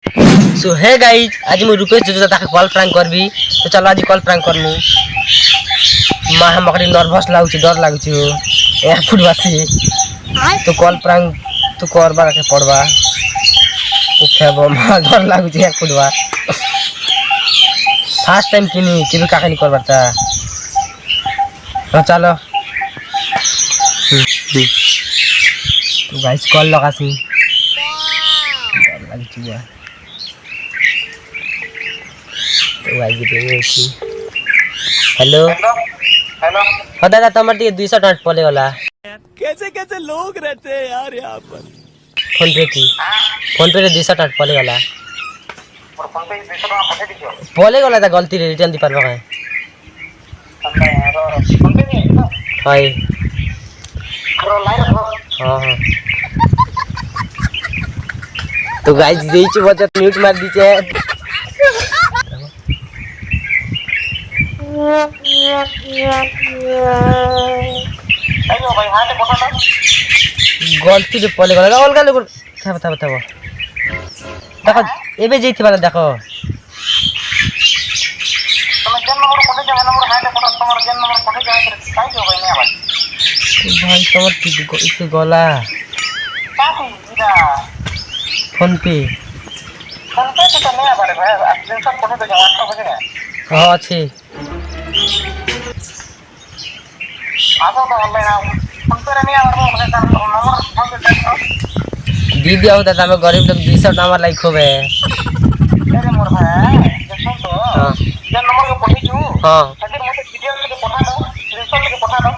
सो hey guys आज मैं रुपेश जो ताके कॉल प्रैंक करबी तो चलो आज कॉल प्रैंक करनु मां हम मकड़ी नर्वस लागुची डर लागुची एयरपोर्ट वासी तो कॉल प्रैंक तो करबा के पड़बा उठेबो मां डर लागुची एयरपोर्ट वा फर्स्ट टाइम किनी केबे काखनी करबाता तो चलो तो गाइस कॉल लगासी डर लागुची बा हेलो हेलो हाँ दादा तुम 200 टन पले वाला कैसे कैसे लोग रहते हैं यार यहाँ पर। फोन पे की फोन पे 200 टन पले वाला और फोन पे 200 टका पठे दियो पले वाला था गलती रे रिटर्न दी पारबा है अंदर यार फोन पे नहीं है हाय करो लाइन रखो हां हां तो गाइस देच बचत म्यूट मार दीजिए हेलो भाई हां ते पठा था गलती रे पले वाला अलगा लोग था बता देखो एबे जेथि वाला देखो तुम जन नंबर पठे जा नंबर हां ते पठा तुम्हारा जन नंबर पठे जा काई जो भाई ने भाई भाई तुम्हार इते गला काफी इरा फोन पे तो नहीं आबारे भाई दिन सब पठे जा 8 बजे हां अच्छे आजो तो ऑनलाइन फोन पे नहीं आबारे उनका नंबर फोन पे दी दिया होता था मैं गरीब लोग 200 नंबर लाइक होवे अरे मोर भाई देखो तो हां जन नंबर को पठे छु हां खातिर मते वीडियो से पठा दो स्क्रीनशॉट लेके पठा दो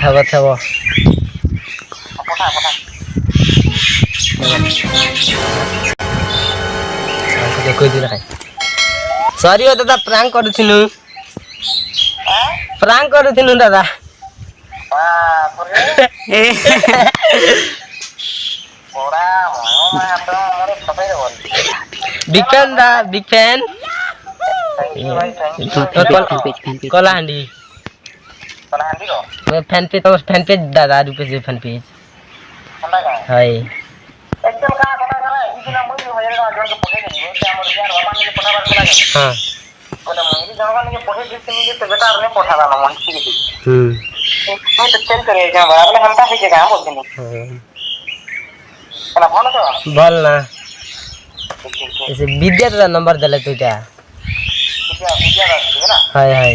थबो पठा देखो दिला खाई सॉरी हो दादा प्रैंक करूथिनु प्रैंक करूथिनु दादा वाह पुरे ओरा मैं तो अरे सफाई बोल बिग फैन दा बिग फैन थैंक यू भाई थैंक यू कला हांडी कला हांडी रो मैं फैन पेज दादा रुपए से फैन पेज अंडा का हाय एकदम का इतना मुई हो जाएगा जो को पढ़े नहीं वो क्या मोर यार बाबा ने पढ़ा बार लगा हां बोले मुई जगह ने पढ़े दिस नहीं तो बेटा ने पढ़ाला ना मन ठीक है तो चल करे जा बोले हम का है जगह बोल देनी कला फोन तो बोल ना ऐसे विद्या दादा नंबर दले तो क्या विद्या है ना हाय हाय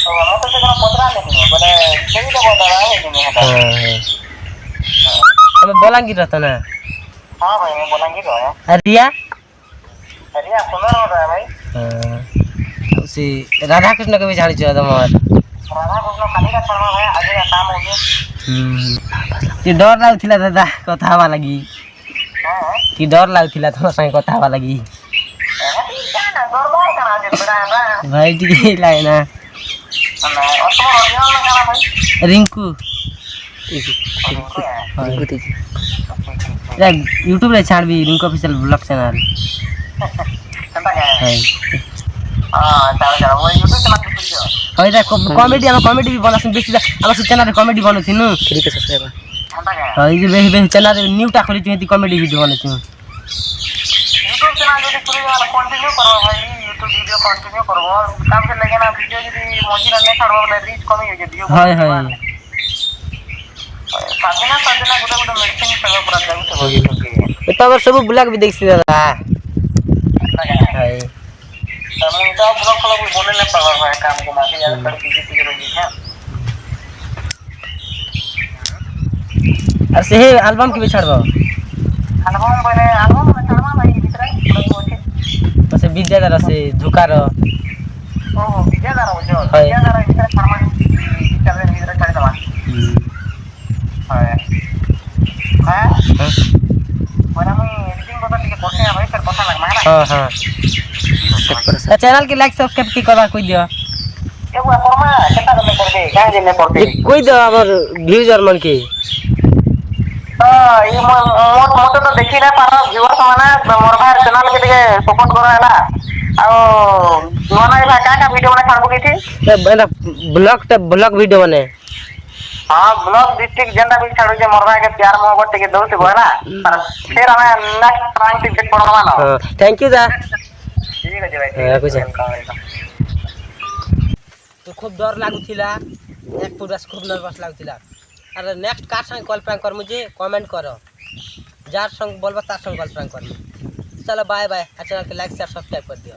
तो हम तो जगह पढ़ा नहीं बोले सही तो बता रहा है नहीं है हमें बोलांगी रहता ना हां भाई मैं बोलेंगे तो रिया रिया सुंदर हो रहा है भाई हां उसी राधा कृष्ण के भी झाड़ी चला हमार राधा कृष्ण खाली का शर्मा भाई आगे का काम हो गया ये डर लागुथिला दादा कथा हवा लगी हां कि डर लागुथिला तम संग कथा हवा लगी भाई ठीक लाए ना रिंकू यूट्यूब रे छाड़ भी रिंकू ऑफिशियल ब्लॉग चैनल हाय देखो कॉमेडी भी बनासुन बेसी हमर चैनल रे कॉमेडी बनथिनु फ्री के सब्सक्राइबर हाय जे बेसी चैनल रे न्यूटा खोली थी कॉमेडी वीडियो बनथिनु यूट्यूब चैनल যদি পুরো कंटिन्यू करो भाई यूट्यूब वीडियो कंटिन्यू करो काम से लगे ना वीडियो যদি মজি না ছাড়বো বলে রিচ কমে যাবে ভিউ हाय हाय साजना गुडा गुडा मेडिसिन सब पूरा जाऊ तो तो अब सब ब्लॉग भी देखसी दादा हाय हम तो ब्लॉग फॉलो बोले ना पावा भाई काम को माफी यार कर बिजी टिके रही है और से एल्बम के भी छाड़बो एल्बम बने एल्बम में छाड़वा भाई भीतर होचे से विद्याधर से धुकार ओ विद्याधर हो जो विद्याधर भीतर छाड़वा चले भीतर छाड़ दवा हां हां बना मैं एडिटिंग बता के पोसे भाई कर पता लग मारा हां हां चैनल के लाइक सब्सक्राइब की करवा कोई दियो एगो फरमा केता में कर दे का जे में करते कोई दो हमर व्यूअर मन के ये मोटो तो देखी ना पारो व्यूअर्स माने मोर भाई चैनल के लिए सपोर्ट करो है ना आ नोना भाई का वीडियो बना छाड़बो के थी ब्लॉग वीडियो बने हाँ ब्लॉक डिस्ट्रिक्ट जेंदा भी छाड़ू जे मोरवा के प्यार मोहब्बत के दोस्त हो ना पर फिर हमें नेक्स्ट प्रैंक टिकट पड़वा ना हां थैंक यू दा ठीक है भाई হ্যাঁ কইছে वेलकम वेलकम তো খুব ডর লাগুଥିଲା এক পুরাস খুব নার্ভাস লাগুଥିଲା আর নেক্সট কার সঙ্গে কল প্র্যাঙ্ক করমু যে কমেন্ট করো যার সঙ্গে বলবা তার সঙ্গে কল প্র্যাঙ্ক করমু চলো বাই বাই আর চ্যানেলকে লাইক শেয়ার সাবস্ক্রাইব করে দিও